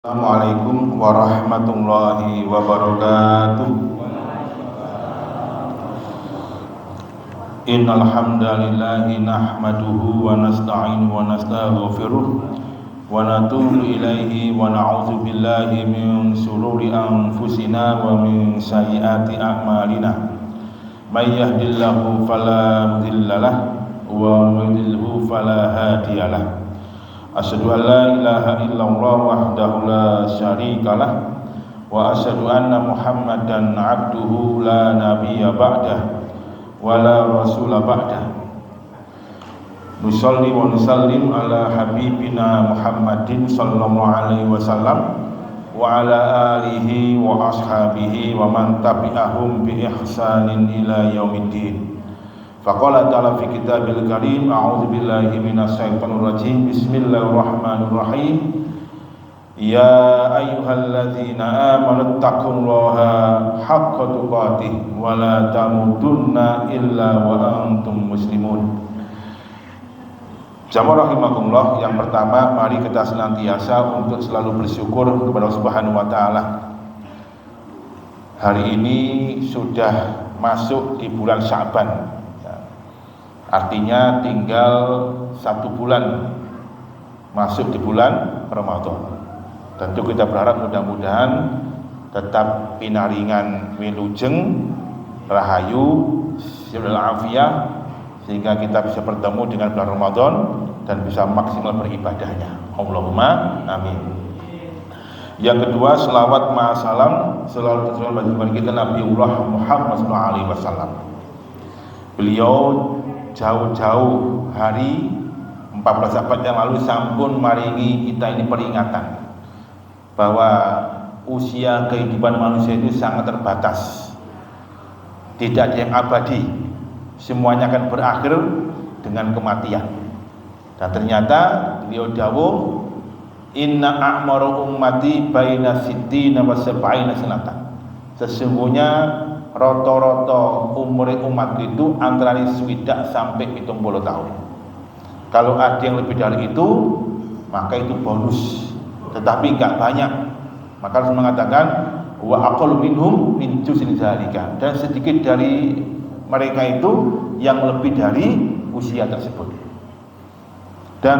Assalamualaikum warahmatullahi wabarakatuh. Innal hamdalillahi nahmaduhu wa nasta'inu wa nastaghfiruh wa natubu ilaihi wa na'udzu billahi min shururi anfusina wa min sayyiati a'malina. May yahdihillahu fala mudhillalah wa may yudlilhu fala hadiyalah. Asyhadu an la ilaha illallah wahdahu la syarikalah wa asyhadu anna Muhammadan abduhu la nabiyya ba'dah wa la rasula ba'dah. Nusalli wa nusallim ala habibina Muhammadin sallallahu alaihi wasallam wa ala alihi wa ashabihi wa man tabi'ahum bi ihsanin ila yaumiddin. Faqala ta'ala fi kitabil karim, a'udzu billahi minasyaitonir rajim, bismillahirrahmanirrahim. Ya ayyuhalladzina amanu taqullaha haqqa tuqatih wa la tamutunna illa wa antum muslimun. Jamaah rahimakumullah, yang pertama mari kita senantiasa untuk selalu bersyukur kepada Allah Subhanahu wa taala. Hari ini sudah masuk di bulan Sya'ban. Artinya tinggal 1 bulan masuk di bulan Ramadan. Tentu kita berharap mudah-mudahan tetap pinaringan wilujeng rahayu sirul afiyah, sehingga kita bisa bertemu dengan bulan Ramadan dan bisa maksimal beribadahnya. Allahumma amin. Yang kedua, selawat ma'asalam selalu tercurah bagi kita Nabiullah Muhammad SAW. Beliau jauh-jauh hari 14 abad yang lalu sampun maringi kita ini peringatan bahwa usia kehidupan manusia itu sangat terbatas, tidak ada yang abadi, semuanya akan berakhir dengan kematian. Dan ternyata beliau dawuh, inna a'maru ummati baina sittina wa sab'ina sanatan. Sesungguhnya rata-rata umur umat itu antara 60 sampai 70 tahun. Kalau ada yang lebih dari itu, maka itu bonus, tetapi enggak banyak. Maka harus mengatakan wa aqallu minhum min juz'in zalika, dan sedikit dari mereka itu yang lebih dari usia tersebut. Dan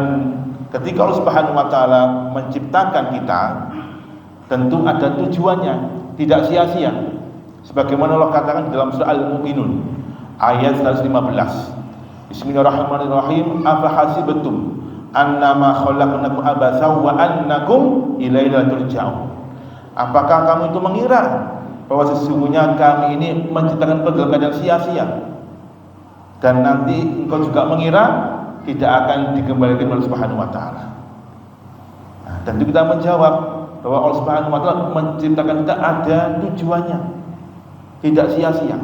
ketika Allah Subhanahu wa taala menciptakan kita, tentu ada tujuannya, tidak sia-sia. Sebagaimana Allah katakan dalam surah Al-Mu'minun ayat 115. Bismillahirrahmanirrahim. Afa hasibtum annama khalaqnakum abatsa wa annakum ilaina turja'un. Apakah kamu itu mengira bahwa sesungguhnya kami ini menciptakan engkau dalam keadaan sia-sia, dan nanti engkau juga mengira tidak akan dikembalikan oleh Subhanahu wa taala. Nah, tentu kita menjawab bahwa Allah Subhanahu wa taala menciptakan kita ada tujuannya, tidak sia-sia.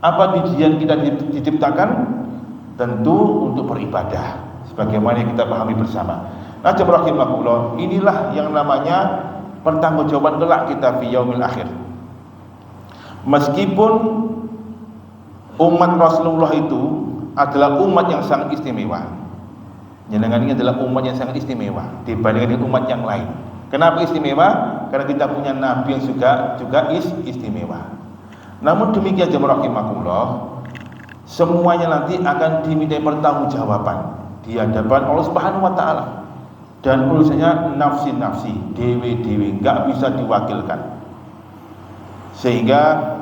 Apa tujuan kita diciptakan? Tentu untuk beribadah, sebagaimana yang kita pahami bersama. Nah, jemaah, inilah yang namanya pertanggungjawaban kelak kita fi yaumil akhir. Meskipun umat Rasulullah itu adalah umat yang sangat istimewa, jenengan ini adalah umat yang sangat istimewa dibandingkan dengan umat yang lain. Kenapa istimewa? Karena kita punya nabi yang juga istimewa. Namun demikian jemaah rahimakumullah, semuanya nanti akan dimintai pertanggungjawaban di hadapan Allah Subhanahu wa taala, dan urusannya nafsi-nafsi, dewe-dewe, enggak bisa diwakilkan. Sehingga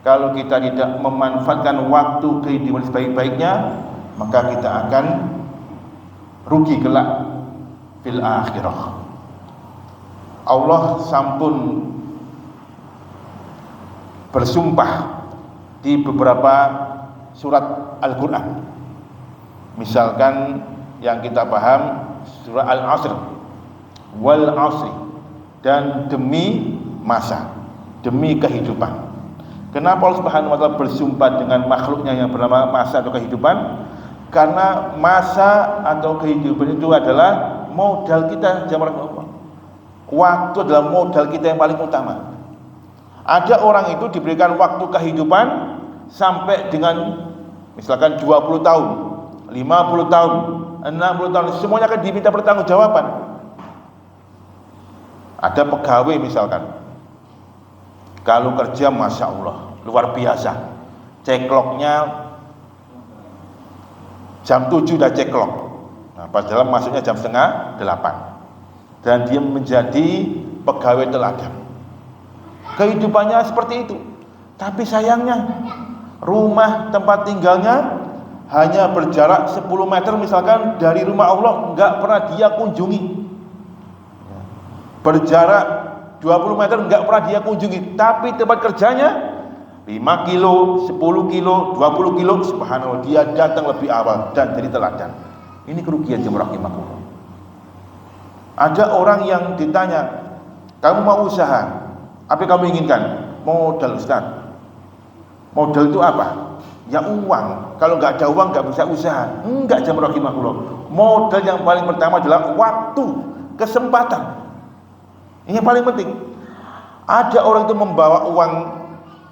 kalau kita tidak memanfaatkan waktu kehidupan sebaik-baiknya, maka kita akan rugi kelak fil akhirah. Allah sampun bersumpah di beberapa surat Al-Quran. Misalkan yang kita paham surah Al-Asr, wal asri, dan demi masa, demi kehidupan. Kenapa Allah Subhanahu wa taala bersumpah dengan makhluknya yang bernama masa atau kehidupan? Karena masa atau kehidupan itu adalah modal kita jamaah Allah. Waktu adalah modal kita yang paling utama. Ada orang itu diberikan waktu kehidupan sampai dengan misalkan 20 tahun, 50 tahun, 60 tahun, semuanya akan diminta pertanggungjawaban. Ada pegawai misalkan, kalau kerja Masya Allah luar biasa, cekloknya jam 7 udah ceklok, nah, padahal masuknya jam setengah 8, dan dia menjadi pegawai teladan. Kehidupannya seperti itu, tapi sayangnya rumah tempat tinggalnya hanya berjarak 10 meter misalkan dari rumah Allah, nggak pernah dia kunjungi. Berjarak 20 meter nggak pernah dia kunjungi, tapi tempat kerjanya 5 kilo, 10 kilo, 20 kilo, subhanallah, dia datang lebih awal dan jadi teladan. Ini kerugian jemaah rahimakumullah. Ada orang yang ditanya, kamu mau usaha, apa yang kamu inginkan? Modal, Ustaz. Modal itu apa? Ya uang. Kalau nggak ada uang nggak bisa usaha. Enggak, jemaah rahimakumullah. Modal yang paling pertama adalah waktu, kesempatan. Ini yang paling penting. Ada orang itu membawa uang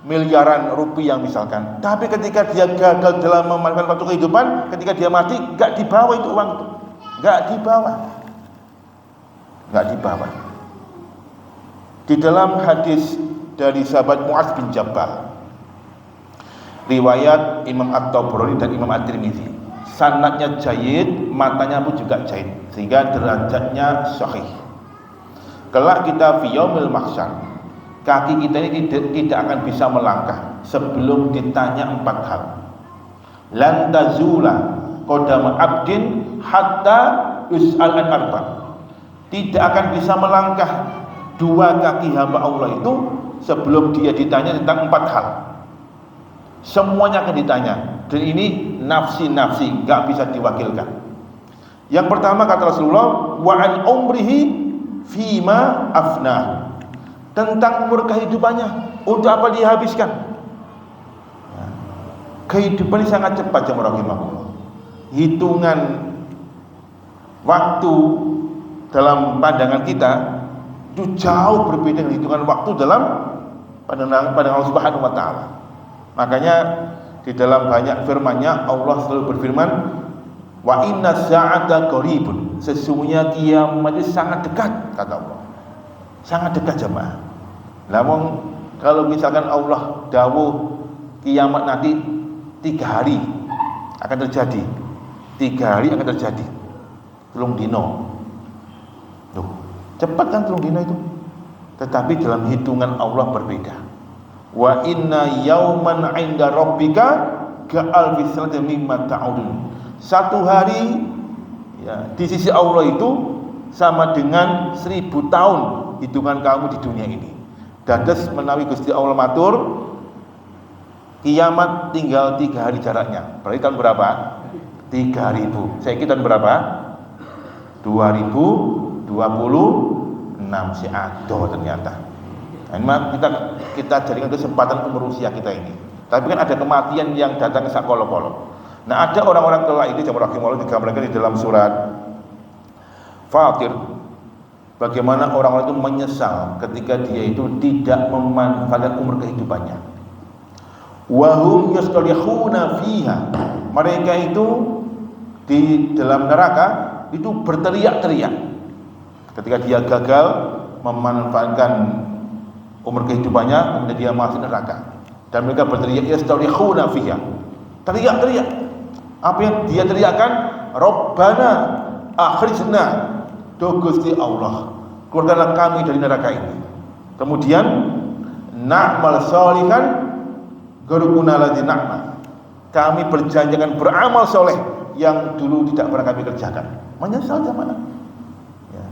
miliaran rupiah misalkan, tapi ketika dia gagal dalam memanfaatkan waktu kehidupan, ketika dia mati, nggak dibawa itu uang itu, nggak dibawa. Di dalam hadis dari sahabat Mu'adz bin Jabal, riwayat Imam At-Tabrani dan Imam At-Tirmidzi, sanadnya jayyid, matanya pun juga jayyid, sehingga derajatnya sahih. Kelak kita fi yaumil mahsyar, kaki kita ini tidak akan bisa melangkah sebelum ditanya 4 hal. Lan tazula qadama abdin hatta yus'al an arba. Tidak akan bisa melangkah 2 kaki hamba Allah itu sebelum dia ditanya tentang 4 hal. Semuanya akan ditanya, dan ini nafsi-nafsi, gak bisa diwakilkan. Yang pertama kata Rasulullah, wa an umrihi fima afna, tentang umur kehidupannya, untuk apa dia habiskan. Kehidupan ini sangat cepat jemaah rahimakumullah. Hitungan waktu dalam pandangan kita itu jauh berbeda dengan hitungan waktu dalam pandangan Allah Subhanahu wa taala. Makanya di dalam banyak firman-Nya Allah selalu berfirman, wa inna sa'ata qaribun, sesungguhnya kiamat itu sangat dekat, kata Allah. Sangat dekat jemaah. Namun kalau misalkan Allah dawuh kiamat nanti 3 hari akan terjadi, 3 hari akan terjadi, telung dino. Loh, cepat kan telung dino itu? Tetapi dalam hitungan Allah berbeda. Wa inna yauman 'inda rabbika ka'alfi sanatin mimma ta'udun. 1 hari ya, di sisi Allah itu sama dengan 1000 tahun hitungan kamu di dunia ini. Dados menawi Gusti Allah matur kiamat tinggal 3 hari jaraknya. Berarti tahun berapa? 3000. Saya kira tahun berapa? 2026 si ado ternyata. Memang kita jadikan kesempatan umur usia kita ini. Tapi kan ada kematian yang datang sakolo-kolo. Nah, ada orang-orang kelak ini jemaah rahimahullah digambarkan di dalam surat Fatir, bagaimana orang-orang itu menyesal ketika dia itu tidak memanfaatkan umur kehidupannya. Wahum yastalihuna fiha, mereka itu di dalam neraka itu berteriak-teriak ketika dia gagal memanfaatkan umur kehidupannya, kemudian dia masuk neraka, dan mereka berteriak yastalihuna fiha, teriak-teriak. Apa yang dia teriakkan? Rabbana akhrijna, do Gusti Allah, keluarkanlah kami dari neraka ini. Kemudian na'mal sholihan gurukuna ladzi na'mal, kami berjanjikan beramal soleh yang dulu tidak pernah kami kerjakan. Menyesal jemaah ya.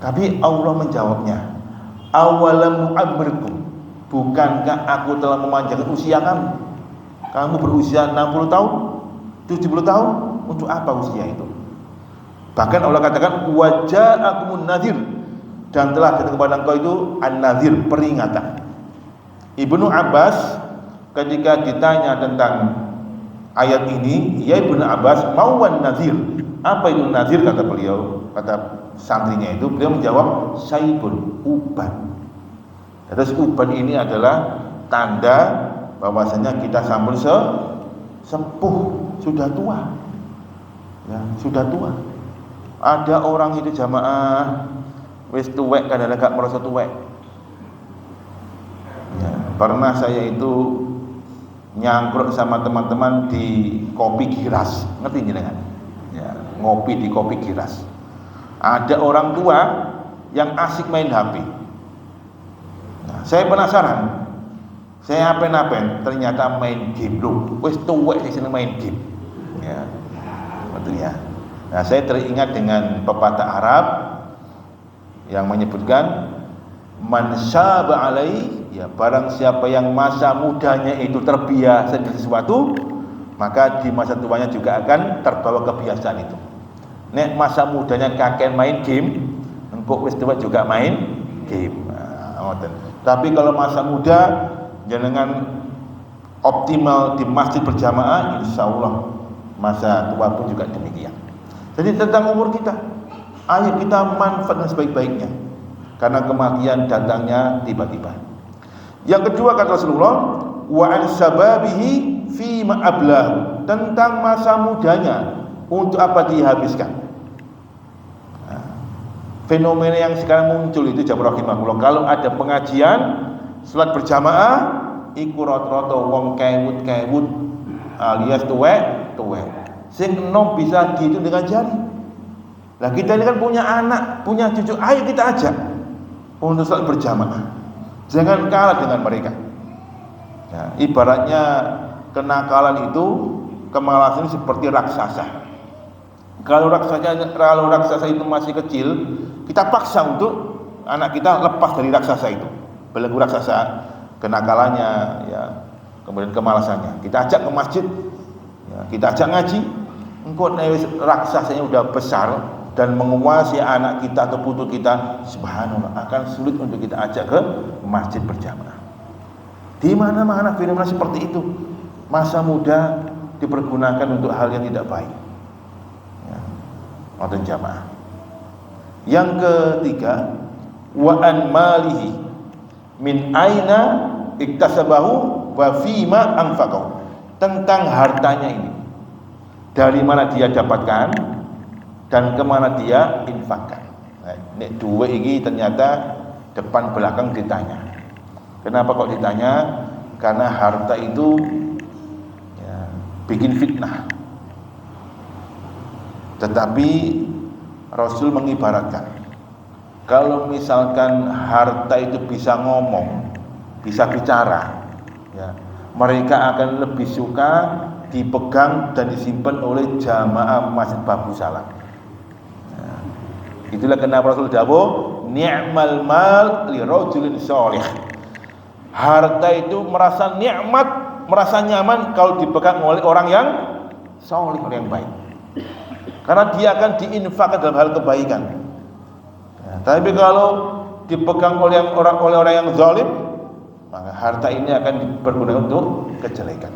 Tapi Allah menjawabnya, awalam mu'ammirkum, bukankah aku telah memanjangkan usia kamu? Kamu berusia 60 tahun, 70 tahun, untuk apa usia itu? Bahkan Allah katakan waja'akumun nadhir, dan telah datang kepada engkau itu an-nadhir, peringatan. Ibnu Abbas ketika ditanya tentang ayat ini, ya Ibnu Abbas, mauwan nadhir, apa itu nadhir? Kata beliau, kata santrinya itu, beliau menjawab saibun, uban. Terus uban ini adalah tanda bahwasanya kita sampun sepuh, sudah tua ya, sudah tua. Ada orang itu jamaah Wis tuwek kadang gak merasa tuwek. Ya, pernah saya itu nyangkruk sama teman-teman di kopi giras, ngerti jenengan? Ya, ngopi di kopi giras. Ada orang tua yang asik main HP. Nah, saya penasaran. Saya apen-apen, ternyata main game loh. Wis tuwek sing seneng main game. Ya. Betul ya. Nah, saya teringat dengan pepatah Arab yang menyebutkan man syaba alai, ya barang siapa yang masa mudanya itu terbiasa dengan sesuatu, maka di masa tuanya juga akan terbawa kebiasaan itu. Nek masa mudanya kakek main game, engkau wis tua juga main game. Nah, tapi kalau masa muda jangan optimal di masjid berjamaah, insya Allah masa tua pun juga demikian. Jadi tentang umur kita, ayo kita manfaatkan sebaik-baiknya, karena kematian datangnya tiba-tiba. Yang kedua kata Rasulullah, wa an sababihi fi ma ablahu, tentang masa mudanya untuk apa dihabiskan. Nah, fenomena yang sekarang muncul itu jam rahimahullah, kalau ada pengajian salat berjamaah iku rata-rata wong kewut-kewut alias tuwek sing enom bisa dihitung dengan jari. Nah, kita ini kan punya anak, punya cucu, ayo kita ajak untuk salat berjamaah. Jangan kalah dengan mereka. Nah, ibaratnya kenakalan itu, kemalasan seperti raksasa. Kalau raksasa itu masih kecil, kita paksa untuk anak kita lepas dari raksasa itu, belenggu raksasa, kenakalannya, ya, kemudian kemalasannya. Kita ajak ke masjid, ya, kita ajak ngaji. Engkau raksasanya udah besar dan menguasai anak kita atau putu kita, subhanallah, akan sulit untuk kita ajak ke masjid berjamaah. Di mana-mana fenomena seperti itu. Masa muda dipergunakan untuk hal yang tidak baik. Ya, nonton jamaah. Yang ketiga, wa an malihi min aina iktasabahu wa fima anfaqahu, tentang hartanya ini, dari mana dia dapatkan dan kemana dia infakkan. Nah, ini dua ini ternyata depan belakang ditanya. Kenapa kok ditanya? Karena harta itu ya, bikin fitnah. Tetapi Rasul mengibaratkan, kalau misalkan harta itu bisa ngomong, bisa bicara, ya, mereka akan lebih suka dipegang dan disimpan oleh jamaah Masjid Babu Salam. Nah, itulah kenapa Rasul dawuh, ni'mal mal li rajulin shalih. Harta itu merasa nikmat, merasa nyaman kalau dipegang oleh orang yang saleh, orang yang baik. Karena dia akan diinfakkan dalam hal kebaikan. Nah, tapi kalau dipegang oleh orang yang zalim, maka harta ini akan dipergunakan untuk kejelekan.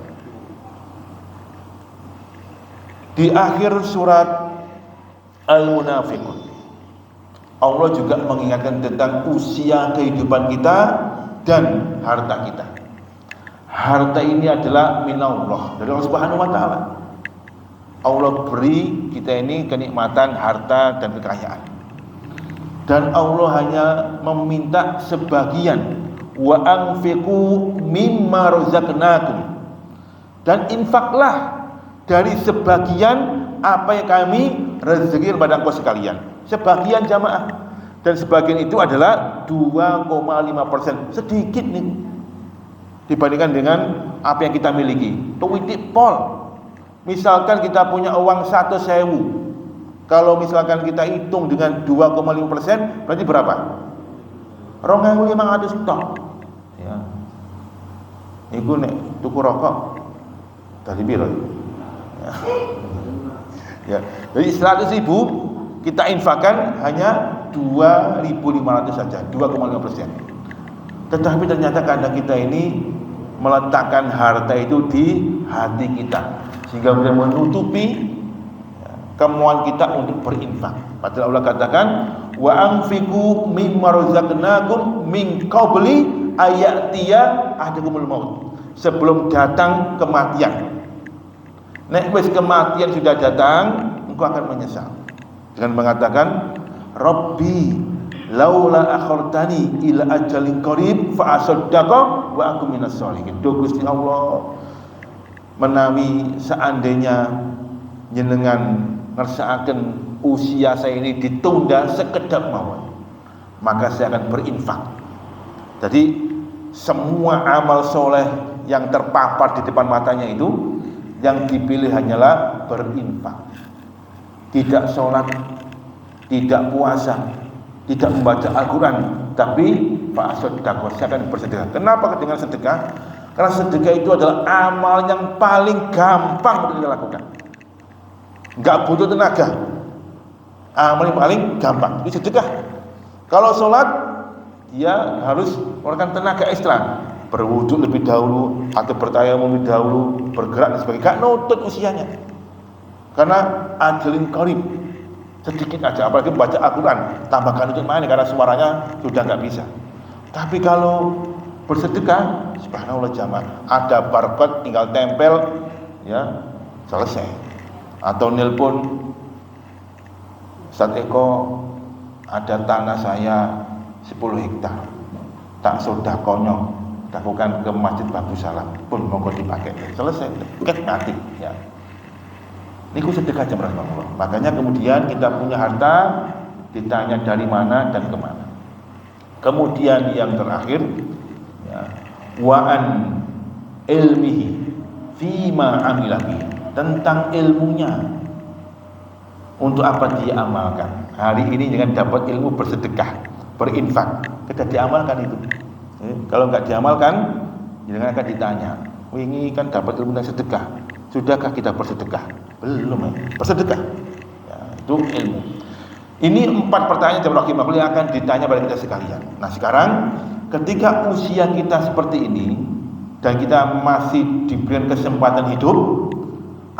Di akhir surat Al-Munafiqun, Allah juga mengingatkan tentang usia kehidupan kita dan harta kita. Harta ini adalah minallah, dari Allah Subhanahu wa taala. Allah beri kita ini kenikmatan harta dan kekayaan. Dan Allah hanya meminta sebagian, wa anfiqu mimma razaqnakum, dan infaklah dari sebagian apa yang kami rezeki kepada engkau sekalian. Sebagian jamaah, dan sebagian itu adalah 2,5%, sedikit nih dibandingkan dengan apa yang kita miliki. Tuwitik pol. Misalkan kita punya uang 1.000, kalau misalkan kita hitung dengan 2,5%, berarti berapa? 2.500 tok. Ya. Iku nek tuku rokok tadi piro? Ya. Ya. Jadi 100.000 kita infakkan hanya 2.500 saja, 2,5%. Tetapi ternyata kadang kita ini meletakkan harta itu di hati kita, sehingga kita menutupi kemauan kita untuk berinfak. Padahal Allah katakan, wa anfiqu mimma razaqnakum min qabli ayatiya ahadakumul maut, sebelum datang kematian. Nek wis kematian sudah datang, engkau akan menyesal dengan mengatakan, Rabbi laula akhartani ila ajalin qarib fa asaddaqa wa aku minas sholihin. Duh Gusti Allah, menawi seandainya jenengan ngersakaken usia saya ini ditunda sekedap mawon, maka saya akan berinfak. Jadi semua amal soleh yang terpapar di depan matanya itu, yang dipilih hanyalah berinfak. Tidak sholat, tidak puasa, tidak membaca Al-Quran, tapi fa'asaddaqa, saya akan bersedekah. Kenapa dengan sedekah? Karena sedekah itu adalah amal yang paling gampang untuk kita lakukan, nggak butuh tenaga. Amal yang paling gampang itu sedekah. Kalau sholat, dia harus mengeluarkan tenaga ekstra, berwudu lebih dahulu atau bertayamum lebih dahulu, bergerak dan sebagainya. Gak nutut usianya, karena ajalin qarib, sedikit aja. Apalagi baca Al-Quran, tambahkan nutut mana, karena suaranya sudah nggak bisa. Tapi kalau bersedekah, subhanallah jamaah, ada barcode tinggal tempel, ya selesai. Atau nelpon, Ustaz Eko, ada tanah saya 10 hektar, tak sodakonya lakukan ke Masjid Babu Salam, pun monggo dipakai, selesai, mati ya. Ini sedekah jam Rasulullah. Makanya kemudian kita punya harta ditanya dari mana dan kemana. Kemudian yang terakhir ya, wa'an ilmihi fima amilahi, tentang ilmunya, untuk apa dia amalkan. Hari ini dengan dapat ilmu bersedekah, berinfak, kita diamalkan itu. Kalau nggak diamalkan, jangan akan ditanya, wingi kan dapat ilmu tentang sedekah, sudahkah kita bersedekah? Belum ya, bersedekah ya, itu ilmu. Ini 4 pertanyaan jamaah rahimahullah yang akan ditanya pada kita sekalian. Nah sekarang ketika usia kita seperti ini dan kita masih diberikan kesempatan hidup,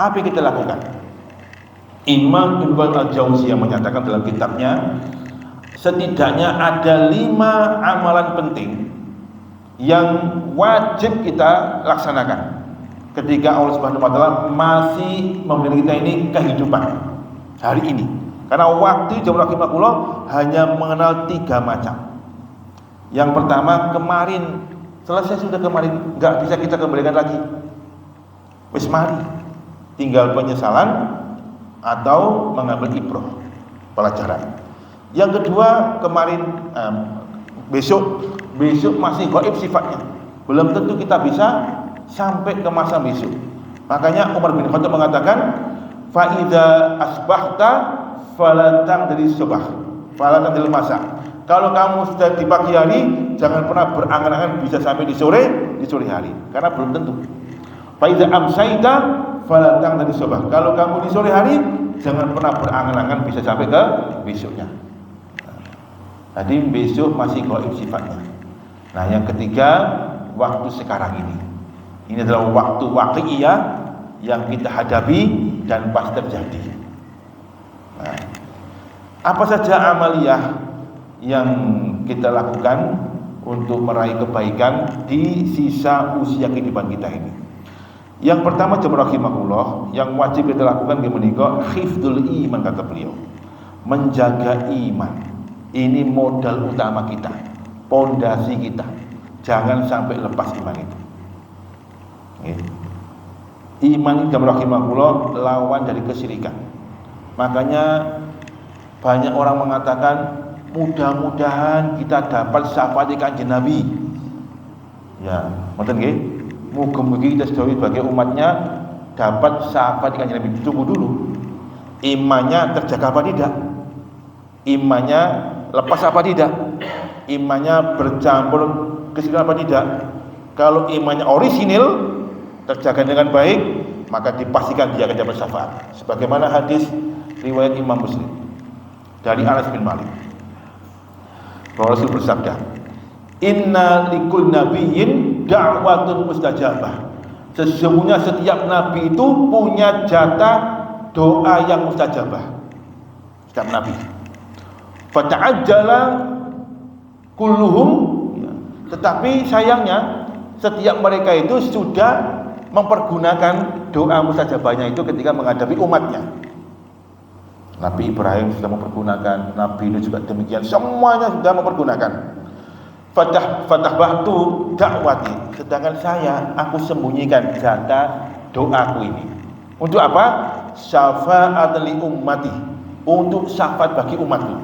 apa yang kita lakukan? Imam Ibnu Al-Jauziyah menyatakan dalam kitabnya, setidaknya ada 5 amalan penting yang wajib kita laksanakan ketika Allah Subhanahu wa taala masih memberi kita ini kehidupan hari ini. Karena waktu jamaah rahimahullah hanya mengenal 3 macam. Yang pertama, kemarin selesai, sudah kemarin, nggak bisa kita kembalikan lagi. Wis mari, tinggal penyesalan atau mengambil ibrah, pelajaran. Yang kedua, kemarin besok masih gaib sifatnya, belum tentu kita bisa sampai ke masa besok. Makanya Umar bin Khattab mengatakan, fa idza asbahta falatang dari subah, falatang dari masa. Kalau kamu sudah di pagi hari, jangan pernah berangan-angan bisa sampai di sore hari, karena belum tentu. Fa idza amsaita falatang dari subah. Kalau kamu di sore hari, jangan pernah berangan-angan bisa sampai ke besoknya. Tadi besok masih gaib sifatnya. Nah, yang ketiga, waktu sekarang ini. Ini adalah waktu waqi'iyah yang kita hadapi dan pasti terjadi. Nah, apa saja amaliyah yang kita lakukan untuk meraih kebaikan di sisa usia kehidupan kita ini? Yang pertama, jamaah rahimahullah, yang wajib kita lakukan menika hifdzul iman, kata beliau. Menjaga iman. Ini modal utama kita, pondasi kita. Jangan sampai lepas iman itu. Iman itu jamaah rahimahullah lawan dari kesyirikan. Makanya banyak orang mengatakan, mudah-mudahan kita dapat syafaat Kanjeng Nabi. Ya, ngoten nggih. Muga-muga kita sebagai umatnya dapat syafaat Kanjeng Nabi. Tunggu dulu, imannya terjaga apa tidak? Imannya lepas apa tidak? Imannya bercampur kesyirikan apa tidak? Kalau imannya orisinil, terjaga dengan baik, maka dipastikan dia akan dapat syafaat. Sebagaimana hadis riwayat Imam Muslim dari Anas bin Malik, bahwa Rasul bersabda, inna likul nabiyyin da'watun mustajabah. Sesungguhnya setiap nabi itu punya jatah doa yang mustajabah. Setiap nabi. Fata'ajjala kulluhum, tetapi sayangnya setiap mereka itu sudah mempergunakan doa mustajabahnya itu ketika menghadapi umatnya. Nabi Ibrahim sudah mempergunakan, Nabi Nuh juga demikian, semuanya sudah mempergunakan. Fatah batu dakwati, sedangkan aku sembunyikan data doaku ini. Untuk apa? Syafa'at li ummati, untuk syafaat bagi umatku.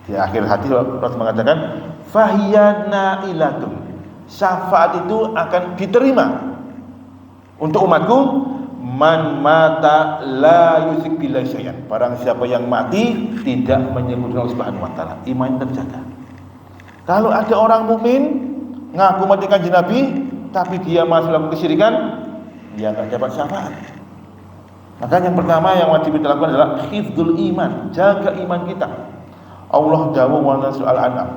Di akhir hadis Rasul mengatakan, fahiyana ilatun, syafaat itu akan diterima untuk umatku. Man mata la yusyrik billahi syai'an, barang siapa yang mati tidak menyekutukan Allah Subhanahu wa taala, iman terjaga. Kalau ada orang mukmin ngaku mati kanjeng Nabi tapi dia masih dalam kesyirikan, dia enggak dapat syafaat. Maka yang pertama yang wajib kita lakukan adalah hifdzul iman, jaga iman kita. Allah dawuh dalam surah Al-An'am,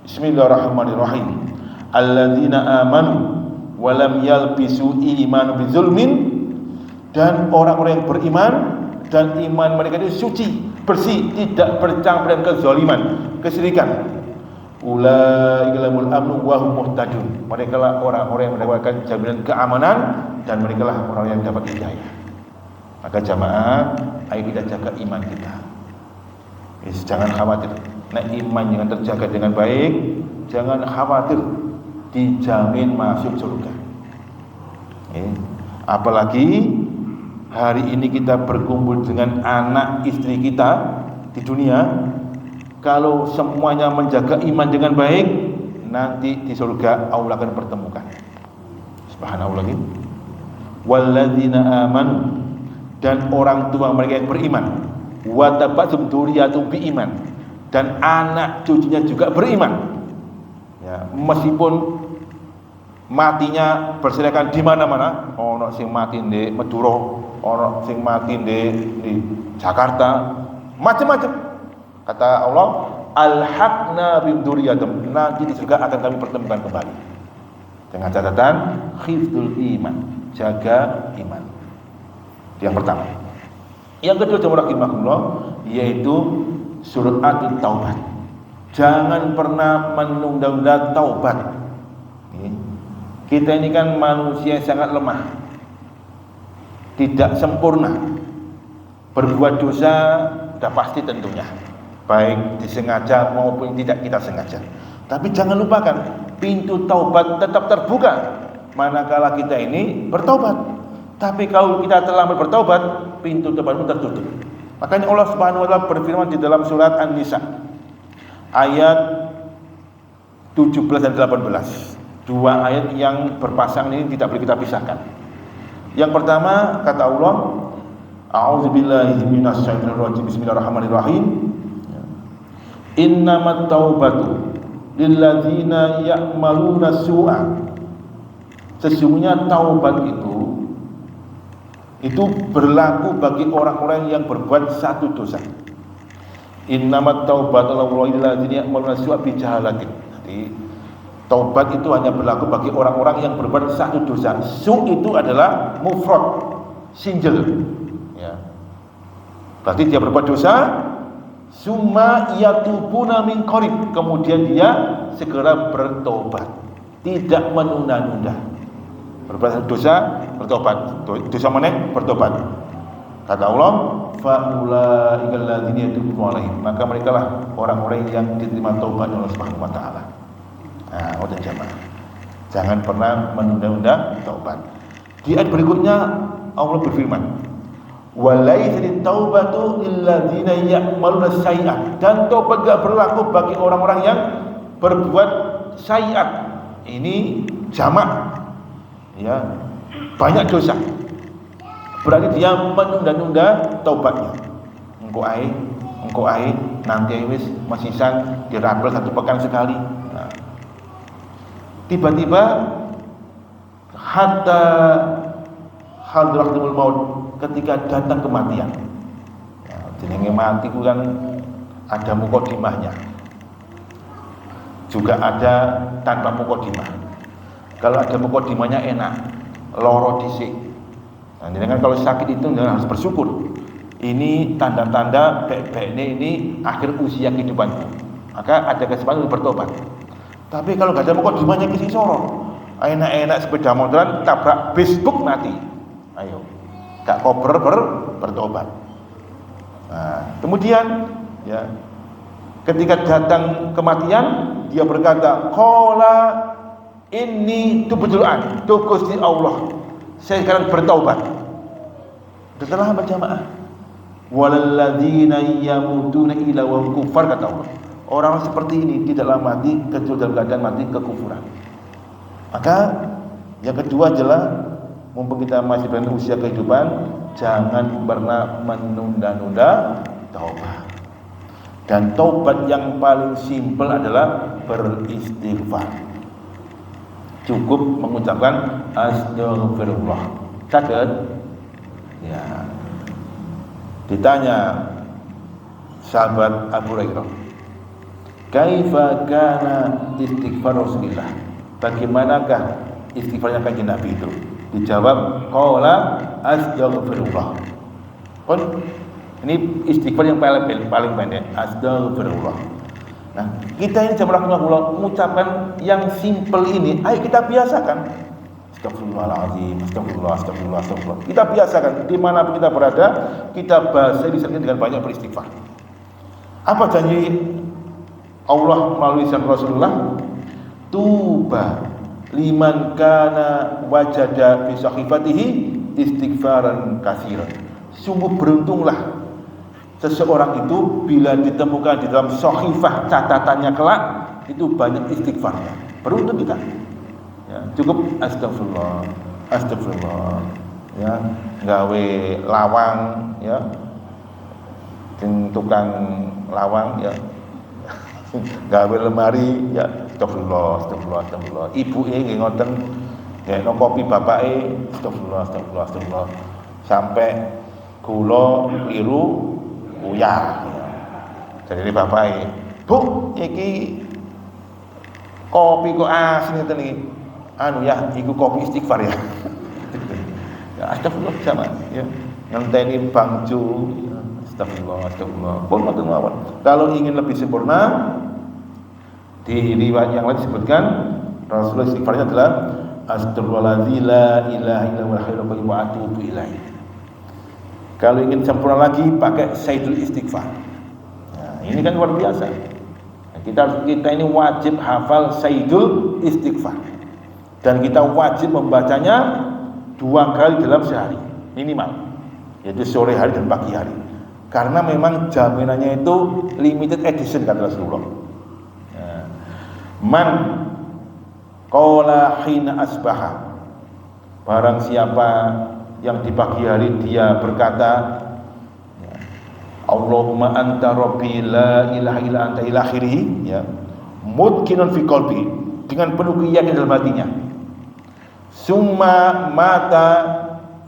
Bismillahirrahmanirrahim, alladzina amanu wa lam yalbisu iman bizulmin, dan orang-orang yang beriman dan iman mereka itu suci, bersih, tidak bercampur dengan kezaliman, kesyirikan. Ulaika lahumul amnu wa hum muhtadun. Mereka lah orang-orang yang mendapatkan jaminan keamanan dan mereka lah orang yang dapat hidayah. Maka jamaah, ayo kita jaga iman kita. Jangan khawatir. Nek iman yang terjaga dengan baik, jangan khawatir, dijamin masuk surga. Apalagi hari ini kita berkumpul dengan anak istri kita di dunia. Kalau semuanya menjaga iman dengan baik, nanti di surga Allah akan pertemukan. Subhanallah. Walladzina amanu, dan orang tua mereka yang beriman, wa tabassum dzurriyyatuhum biiman, dan anak cucunya juga beriman. Ya, meskipun matinya berserakan di mana-mana, ono sing mati di Madura, ono sing mati di Jakarta, macam-macam. Kata Allah, alhaqna bim dzurriyyatum, nanti di surga akan kami pertemukan kembali. Dengan catatan hifdzul iman, jaga iman. Yang pertama. Yang kedua, jemaah rahimakumullah, yaitu surat At-Taubah. Jangan pernah menunda-nunda taubat. Kita ini kan manusia yang sangat lemah, tidak sempurna. Berbuat dosa sudah pasti tentunya, baik disengaja maupun tidak kita sengaja. Tapi jangan lupakan, pintu taubat tetap terbuka manakala kita ini bertaubat. Tapi kalau kita telah bertaubat, pintu taubat pun tertutup. Makanya Allah Subhanahu wa taala berfirman di dalam surat An-Nisa ayat 17 dan 18. Dua ayat yang berpasangan ini tidak boleh kita pisahkan. Yang pertama kata Allah, a'udzubillahi minasyaitonir rajim, bismillahirrahmanirrahim. Innamat taubatu lilladzina ya'maluna su'a. Sesungguhnya taubat itu berlaku bagi orang-orang yang berbuat satu dosa. Innamat taubatu lilladzina ya'maluna su'a bi jahalatin. Jadi taubat itu hanya berlaku bagi orang-orang yang berbuat satu dosa. Su itu adalah mufrad, single. Ya. Berarti dia berbuat dosa, summa yatubuna min qarib, kemudian dia segera bertobat, tidak menunda-nunda. Berbuat dosa, bertobat. Dosa mana? Bertobat. Kata Allah, faulaika alladzina yatubuna alaihim, maka mereka lah orang-orang yang diterima taubat oleh Allah Subhanahu wa taala. Nah, udah jamaah, jangan pernah menunda-nunda taubat. Di ayat berikutnya Allah berfirman, walaysat taubatu lilladzina ya'maluna sayyi'at, dan taubat gak berlaku bagi orang-orang yang berbuat sayyi'at. Ini jamak, ya, banyak dosa. Berarti dia menunda-nunda taubatnya. Engko ae nanti wis masisan dirabel satu pekan sekali. Nah, tiba-tiba hatta hadratul maut, ketika datang kematian. Jenenge mati ku kan ada mukodimahnya, juga ada tanpa mukodimah. Kalau ada mukodimahnya enak, loro dhisik. Nah, dengan kalau sakit itu harus bersyukur. Ini tanda-tanda ini akhir usia kehidupanku. Maka ada kesempatan untuk bertobat. Tapi kalau gak ada mukodimahnya kisi soro, enak-enak sepeda motoran tabrak Facebook mati. Ayo, gak kober bertobat. Nah, kemudian ya, ketika datang kematian, dia berkata, qala inni tubtu an, tu Gusti Allah, saya sekarang bertaubat. Setelah berjamaah, walalladzina yamutuna ila wa kufar, kata Allah. Orang seperti ini tidaklah mati kecuali dalam keadaan mati kekufuran. Maka yang kedua adalah, mumpung kita masih dalam usia kehidupan, jangan pernah menunda-nunda taubat. Dan taubat yang paling simpel adalah beristighfar. Cukup mengucapkan astagfirullah. Sakit? Ya. Ditanya sahabat Abu Hurairah, kaifa kana istighfar Rasulullah? Bagaimanakah istighfarnya kanjeng Nabi itu? Dijawab, qala astaghfirullah. Pun ini istighfar yang paling pendek, astaghfirullah. Nah, kita ini jamaah mengucapkan yang simpel ini, ayo kita biasakan. Astagfirullahaladzim, astagfirullah. Kita biasakan, dimanapun kita berada, kita bahasa disertai dengan banyak beristighfar. Apa janji Allah melalui Rasulullah? Tuba liman kana wajada fi sahifatihi istighfaran katsiran. Sungguh beruntunglah seseorang itu bila ditemukan di dalam sahifah catatannya kelak itu banyak istighfarnya. Beruntung kita. Ya, cukup astagfirullah. Ya, gawe lawang ya. Tukang lawang ya. Gawe lemari ya, astagfirullah. Ibu nggih ngoten, ngekno kopi bapake, astagfirullah. Sampai gula keliru uyah. Jadi bapake, "Bu, iki kopi kok asin ngeten iki." Anu ya, iku kopi istighfar ya. Ya astagfirullah sama ya. Ngenteni bangju, astagfirullah. Pun ngoten mawon. Kalau ingin lebih sempurna, di riwayat yang lain disebutkan Rasulullah istighfarnya adalah astagfirullahaladzim la ilaha illa huwal hayyul qayyum wa atubu ilaihi. Kalau ingin sempurna lagi pakai sayyidul istighfar. Nah, ini kan luar biasa. Nah, kita ini wajib hafal sayyidul istighfar. Dan kita wajib membacanya 2 kali dalam sehari minimal, yaitu sore hari dan pagi hari. Karena memang jaminannya itu limited edition, kata Rasulullah. Nah, man qala hina asbaha, barang siapa yang di pagi hari dia berkata, Allahumma anta rabbi la ilaha illa anta ila akhirih, ya, mutqinun fi qalbi, dengan penuh keyakinan dalam hatinya. Summa mata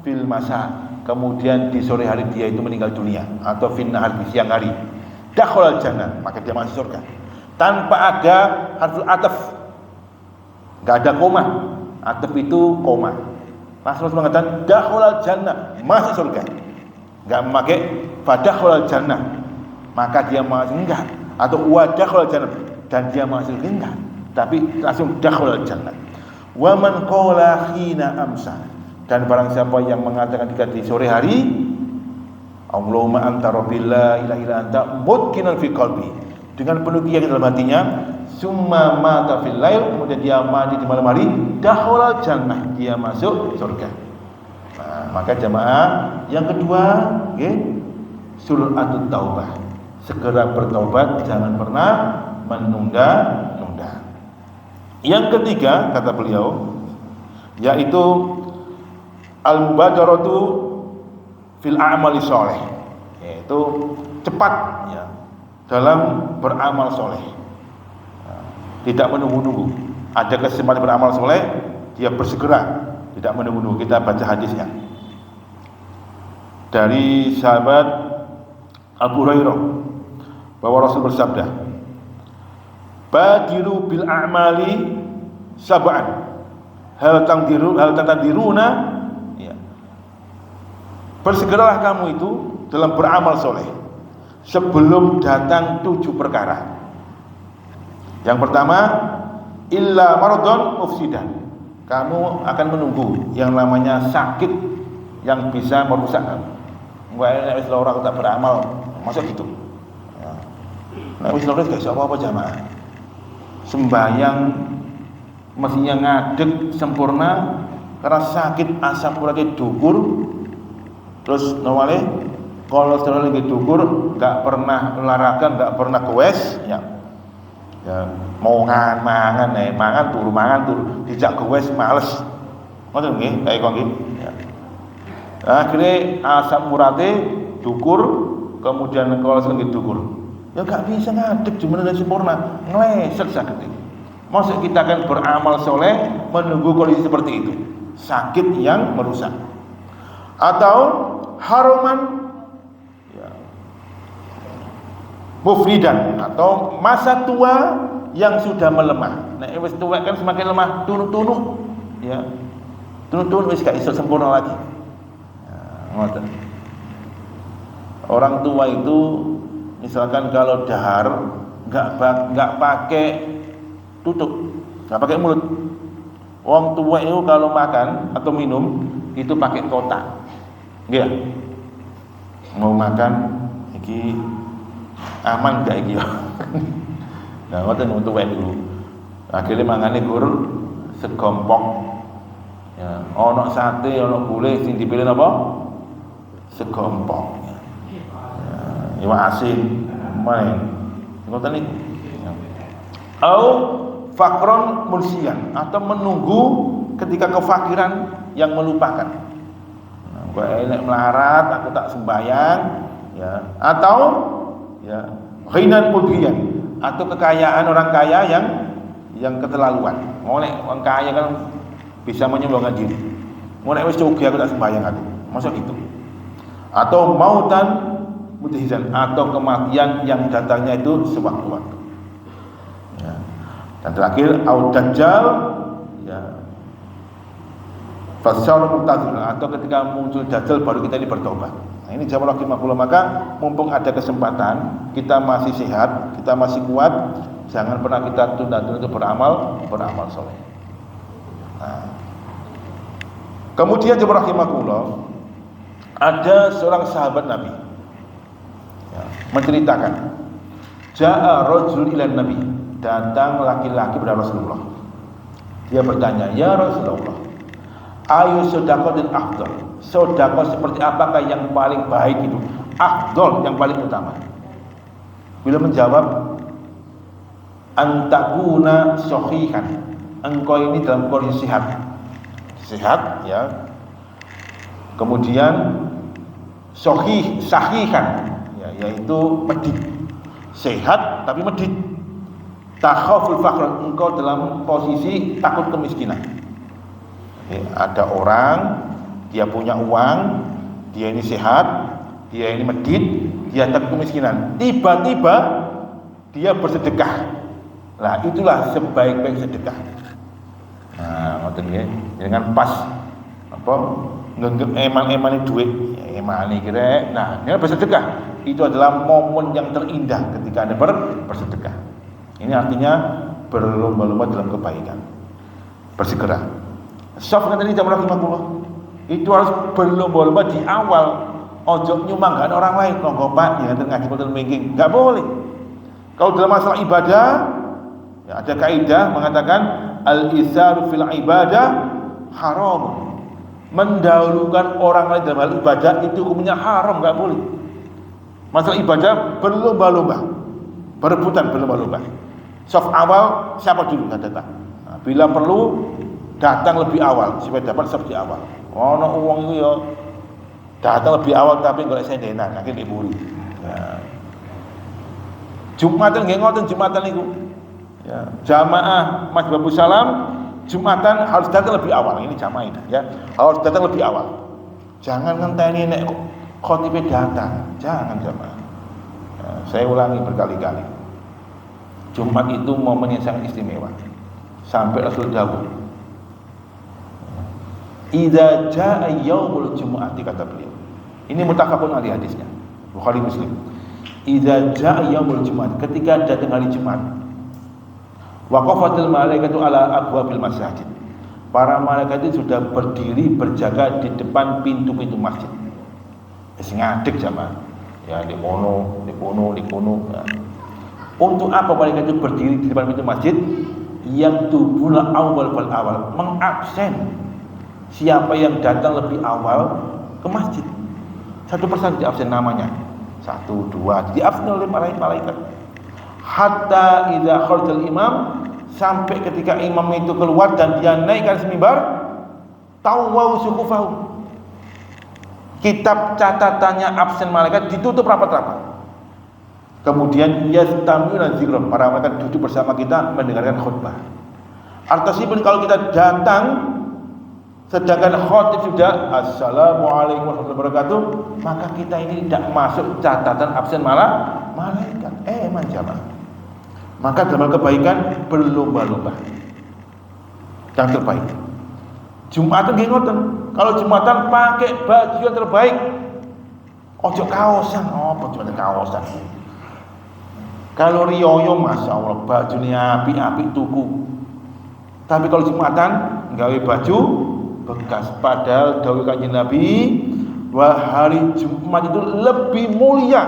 fil masa, kemudian di sore hari dia itu meninggal dunia, atau fil nahar, di siang hari, dakhalal jannah, maka dia masuk surga tanpa ada harful ataf, enggak ada koma. Ataf itu koma. Rasulullah mengatakan dakhalal jannah, masuk surga, enggak memakai fadakhalal jannah, maka dia masuk, enggak, atau wadakhalal jannah, dan dia masuk, enggak, tapi langsung dakhalal jannah. Wa man qala hina amsa, dan barang siapa yang mengatakan ketika di sore hari, Allahumma anta rabbil la ilaha illa anta mutqinan fi qalbi, dengan penuh keyakinan dalam hatinya, summa mata fil lail, kemudian dia mati di malam hari, dakhalal jannah, dia masuk surga. Nah, maka jamaah yang kedua, okay, suratut taubah, segera bertaubat, jangan pernah menunda-nunda. Yang ketiga, kata beliau, yaitu al-mubadaratu fil a'mali sholeh, yaitu cepat ya dalam beramal soleh. Tidak menunggu-nunggu. Ada kesempatan beramal soleh, dia bersegera, tidak menunggu-nunggu. Kita baca hadisnya dari sahabat Abu Hurairah bahwa Rasul bersabda, badiru bil a'mali sab'an hal tangdiruna, ya, bersegeralah kamu itu dalam beramal soleh sebelum datang 7 perkara. Yang pertama, illa maradun mufsidan, kamu akan menunggu yang namanya sakit yang bisa merusak kamu. Wah, wis ora tak beramal, Masa gitu. Ya. Nah, wis lores gak iso apa-apa jamaah. Sembayang mestinya ngadeg sempurna karena sakit asam uratnya dukur, terus normale kolesterol lagi dukur, nggak pernah olahraga, nggak pernah goes, ya mau mangan turu dijak goes males, ngoten nggih, kayak kok nggih. Ya. Akhirnya asam uratnya dukur, kemudian kolesterol lagi dukur, ya nggak bisa ngadeg cuma dengan sempurna, ngeleset sakit ini. Maksud kita akan beramal soleh menunggu kondisi seperti itu, sakit yang merusak, atau haruman ya, mufridan atau masa tua yang sudah melemah. Nah, wis tua kan semakin lemah, tunu-tunu ya, tunu-tunu wis gak iso sempurna lagi. Ngoten. Orang tua itu misalkan kalau dahar nggak pakai tutup, nggak pakai mulut. Wong tua itu kalau makan atau minum itu pakai kotak, dia mau makan, iki aman gak iki? Nah, ngoten wong tua itu. Akhirnya mangane gur segompok, ya, ono sate, ono gulai, sing dipilih apa? Segompok. Ya, asin, main. Ngoten iki. Au fakron munsian atau menunggu ketika kefakiran yang melupakan. Gue enak melarat, aku tak sembahyang, ya. Atau ya ghinan mudhiyan atau kekayaan orang kaya yang keterlaluan. Mulai orang kaya kan bisa menyumbangkan diri. Mulai wis cukup aku tak sembahyang aku. Masuk itu. Atau mautan mudhizan atau kematian yang datangnya itu sewaktu-waktu. Ya. Dan terakhir au dajjal ya fasal mutazil atau ketika muncul dajjal baru kita ini bertobat. Nah, ini jamaah rahimahullah, maka mumpung ada kesempatan, kita masih sehat, kita masih kuat, jangan pernah kita tunda-tunda untuk beramal soleh. Nah. Kemudian jamaah rahimahullah, ada seorang sahabat Nabi ya, menceritakan ja'a rajul ilan Nabi, datang laki-laki kepada Rasulullah. Dia bertanya, ya Rasulullah, ayu sedaqatin afdal, sedekah seperti apakah yang paling baik itu, afdal yang paling utama? Bila menjawab, antakuna sahihan, engkau ini dalam kondisi sehat ya, kemudian sahihan ya, yaitu medit, sehat tapi medit. Takhaful faqr, engkau dalam posisi takut kemiskinan. Ada orang, dia punya uang, dia ini sehat, dia ini medit, dia takut kemiskinan. Tiba-tiba dia bersedekah. Lah itulah sebaik-baik sedekah. Nah, ngoten nggih. Dengan pas apa ngenggep eman-emane duit, emane kira. Nah, ini bersedekah. Itu adalah momen yang terindah ketika Anda bersedekah. Ini artinya berlomba-lomba dalam kebaikan, bersegera. Sof tadi jamaah rahimahullah, itu harus berlomba-lomba di awal. Ojo nyumbangkan orang lain, nonggo pak, ya ngaji model making, nggak boleh. Kalau dalam masalah ibadah, ya ada kaidah mengatakan al-isaru fil ibadah haram. Mendahulukan orang lain dalam hal ibadah itu hukumnya haram, nggak boleh. Masalah ibadah berlomba-lomba, berebutan berlomba-lomba. Soft awal siapa dulu nggak datang. Nah, bila perlu datang lebih awal supaya dapat seperti awal. Ono uang itu ya datang lebih awal tapi nggak sendenan, akhirnya diburi. Ya. Jumatan nggak ngoten Jumatan itu. Ya. Jamaah Masjid Babu Salam Jumatan harus datang lebih awal. Ini jamaah ini, ya harus datang lebih awal. Jangan ngenteni nek khotibnya datang, jangan jamaah. Ya, saya ulangi berkali-kali. Jumat itu momen yang sangat istimewa. Sampai Rasul dawuh, idza jaa yaumul jumu'ati, kata beliau. Ini muttafaqun alaihi hadisnya, Bukhari Muslim. Idza jaa yaumul jumu'ati, ketika datang hari Jumat, waqafatil malaikatu ala abwabil masjid. Para malaikat itu sudah berdiri berjaga di depan pintu-pintu masjid. Wis ngadeg jamaah. Ya, di kono. Ya. Untuk apa malaikat itu berdiri di depan pintu masjid? Yang tubuna awal mengabsen siapa yang datang lebih awal ke masjid. Satu persatu diabsen namanya. 1, 2 diabsen oleh malaikat. Hatta idza kharajal imam, sampai ketika imam itu keluar dan dia naik ke atas mimbar, tawau sukufahu. Kitab catatannya absen malaikat ditutup rapat-rapat. Kemudian yastami'una dzikra, para malaikat duduk bersama kita mendengarkan khutbah. Artinya kalau kita datang sedangkan khotib sudah assalamualaikum warahmatullahi wabarakatuh, maka kita ini tidak masuk catatan absen malaikat. Jamaah. Maka dalam kebaikan berlomba-lomba. Yang terbaik. Jumatan nggih ngoten. Kalau Jumatan pakai baju yang terbaik. Ojo kaosan, Jumatan kaosan. Kalau riyoyo masya Allah bajunya api-api tuku. Tapi kalau Jumatan gawe baju bekas. Padahal dawuh Kanjeng Nabi, bahwa hari Jumat itu lebih mulia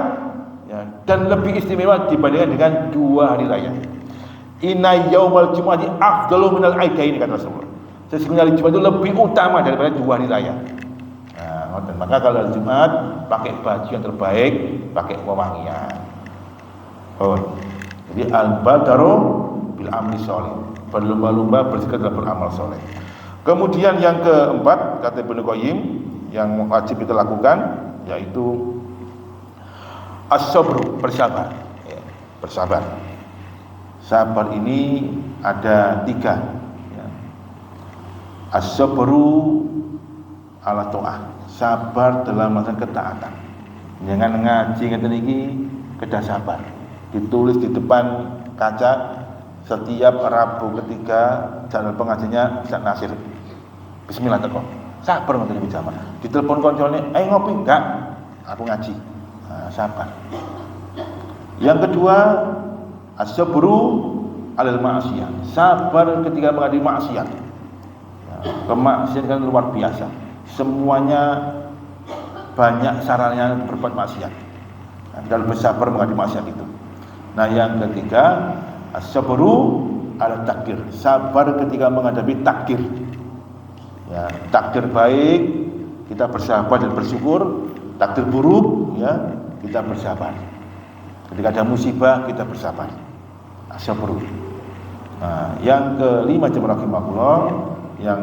ya, dan lebih istimewa dibandingkan dengan 2 hari raya. Inna yaumal jum'ati afdalu minal aidaini, kata Rasulullah. Sesungguhnya hari Jumat itu lebih utama daripada 2 hari raya. Nah, maka kalau hari Jumat pakai baju yang terbaik, pakai wewangian. Jadi al-badaru bil amri sholih, berlomba-lomba bersikap dalam beramal soleh. Kemudian yang keempat, kata Ibnu Qayyim, yang wajib kita lakukan yaitu as-sabr, bersabar. Ya, bersabar. Sabar ini ada 3. Ya. As-sabru ala ta'ah, sabar dalam melaksanakan ketaatan. Jangan ngaji ngeten iki kedah sabar. Ditulis di depan kaca setiap Rabu ketiga channel pengajiannya Ustaz Nasir. Bismillah teko. Sabar ngoten iki jamaah. Ditelepon koncone, "Ayo ngopi." Enggak, aku ngaji. Nah, sabar. Yang kedua, as-sabru 'alal ma'siyah. Sabar ketika menghadapi maksiat. Ya, kemaksiatan kan luar biasa. Semuanya banyak sarannya berbuat maksiat. Nah, kita harus bersabar menghadapi maksiat itu. Nah, yang ketiga, as-sabru 'ala takdir. Sabar ketika menghadapi takdir. Ya, takdir baik kita bersabar dan bersyukur, takdir buruk ya kita bersabar. Ketika ada musibah kita bersabar. As-sabru. Nah, yang kelima jemaah rahimakumullah yang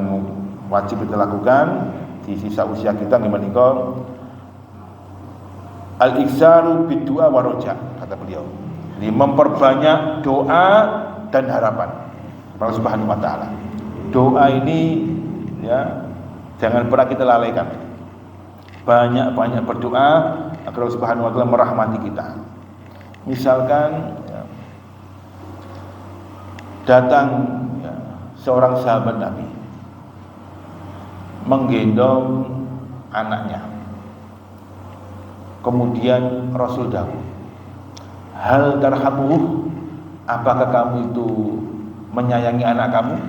wajib kita lakukan di sisa usia kita menika al-iksaru bid-du'a wa roja, kata beliau. Jadi memperbanyak doa dan harapan kepada Allah Subhanahu wa taala. Doa ini ya jangan pernah kita lalaikan. Banyak-banyak berdoa agar Allah Subhanahu wa taala merahmati kita. Misalkan ya, datang ya, seorang sahabat Nabi menggendong anaknya. Kemudian Rasul dawuh, "Hal tarhamuhu, apakah kamu itu menyayangi anak kamu?"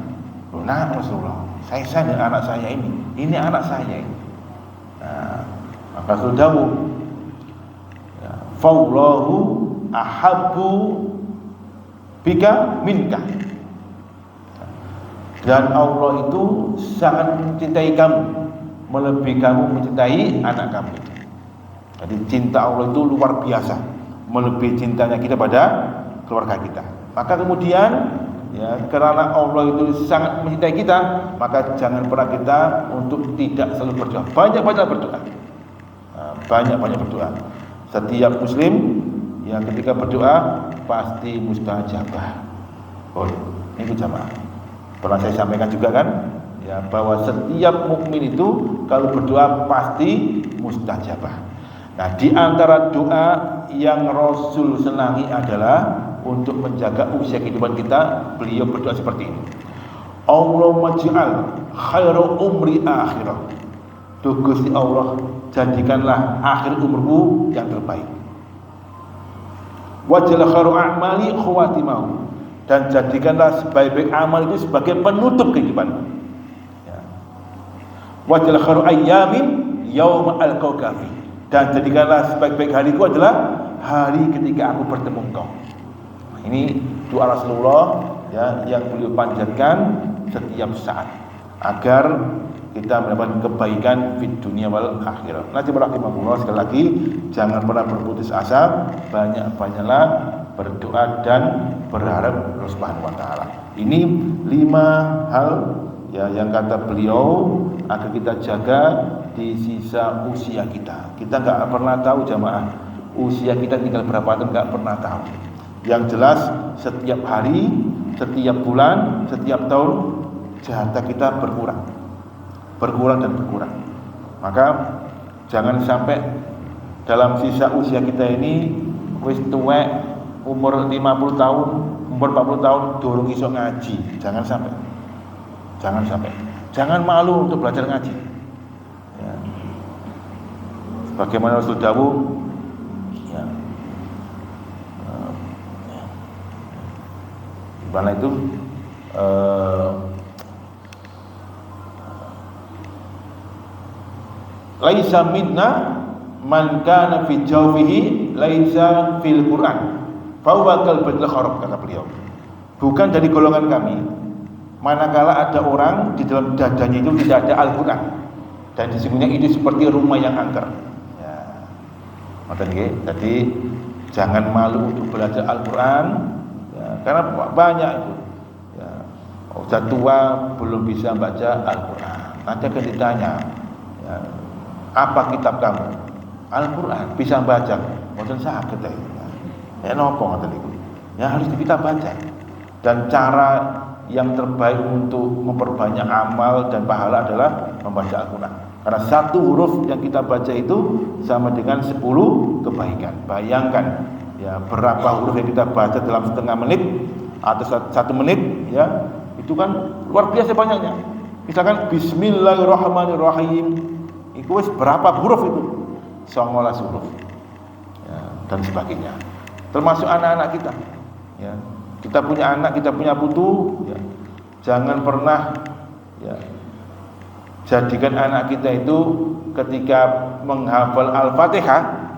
"Nah, Rasulullah, saya sayang dengan anak saya ini anak saya ini." Nah, maka Rasul dawuh, ya, "Fallahu ahabbu bika minka." Dan Allah itu sangat mencintai kamu, melebihi kamu mencintai anak kamu. Jadi cinta Allah itu luar biasa, melebihi cintanya kita pada keluarga kita. Maka kemudian ya, karena Allah itu sangat mencintai kita, maka jangan pernah kita untuk tidak selalu berdoa. Banyak-banyak berdoa. Nah, banyak-banyak berdoa. Setiap muslim yang ketika berdoa pasti mustajabah. Ini jamaah. Pernah saya sampaikan juga kan, ya, bahwa setiap mukmin itu kalau berdoa pasti mustajabah. Nah, di antara doa yang Rasul senangi adalah untuk menjaga usia kehidupan kita, beliau berdoa seperti ini. Allahumma ij'al khairu umri akhirah. Duh Gusti Allah, jadikanlah akhir umurku yang terbaik. Waj'al khairu a'mali khawatimahu. Dan jadikanlah sebaik-baik amal itu sebagai penutup kehidupan. Ya. Waj'al khairu ayyamin yauma alqauka fi. Dan jadikanlah sebaik-baik hariku adalah hari ketika aku bertemu engkau. Ini doa Rasulullah ya, yang beliau panjatkan setiap saat agar kita mendapatkan kebaikan di dunia wal akhirah. Najib rahimahullah, sekali lagi jangan pernah berputus asa, banyak-banyaklah berdoa dan berharap Allah Subhanahu wa taala. Ini 5 hal ya yang kata beliau agar kita jaga di sisa usia kita. Kita enggak pernah tahu jamaah, usia kita tinggal berapa tahun, enggak pernah tahu. Yang jelas setiap hari, setiap bulan, setiap tahun jatah kita berkurang dan berkurang. Maka jangan sampai dalam sisa usia kita ini wis tuwek umur 50 tahun, umur 40 tahun durung iso ngaji. Jangan sampai. Jangan malu untuk belajar ngaji. Ya. Sebagaimana Rasul dawuh ya. Gimana itu? Laisa minna man kana fi jawfihi laisa fil Quran fa huwa kal badil kharab, kata beliau. Bukan dari golongan kami manakala ada orang di dalam dadanya itu tidak ada Al-Quran, dan sesungguhnya itu seperti rumah yang angker. Ya. Jadi jangan malu untuk belajar Al-Quran ya, karena banyak itu ya, udah tua belum bisa baca Al-Quran. Nanti akan ditanya ya, apa kitab kamu? Al-Quran. Bisa baca? Mboten saged ya nopo ngoten niku. Ya harus kita baca. Dan cara yang terbaik untuk memperbanyak amal dan pahala adalah membaca Al-Quran. Karena satu huruf yang kita baca itu sama dengan 10 kebaikan. Bayangkan ya berapa huruf yang kita baca dalam setengah menit atau 1 menit ya, itu kan luar biasa banyaknya. Misalkan Bismillahirrahmanirrahim, itu berapa huruf itu? 19 huruf ya, dan sebagainya. Termasuk anak-anak kita ya. Kita punya anak, kita punya putu ya. Jangan pernah ya, jadikan anak kita itu ketika menghafal Al-Fatihah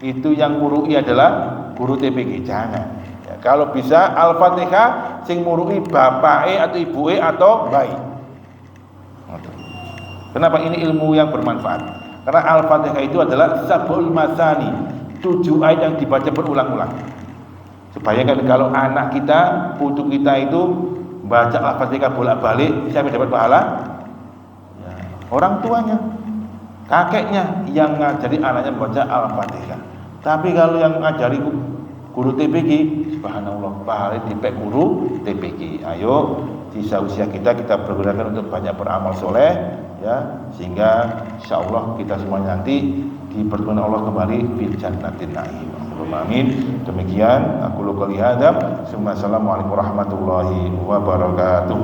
itu yang murui adalah guru TPG. Jangan ya, kalau bisa Al-Fatihah sing murui bapake atau ibuke atau bayi. Kenapa? Ini ilmu yang bermanfaat. Karena Al-Fatihah itu adalah sab'ul masani, 7 ayat yang dibaca berulang-ulang. Supaya kan kalau anak kita, putu kita itu baca Al-Fatihah bolak-balik, siapa dapat pahala? Ya, orang tuanya, kakeknya yang ngajari anaknya membaca Al-Fatihah. Tapi kalau yang ngajari guru TPG, subhanallah, pahala dipek guru TPG. Ayo, sisa usia kita bergunakan untuk banyak beramal soleh, ya, sehingga insyaallah kita semua nanti dipertemukan Allah kembali fil jannatin na'im. Amin. Demikian aku qouli hadza. Assalamualaikum warahmatullahi wabarakatuh.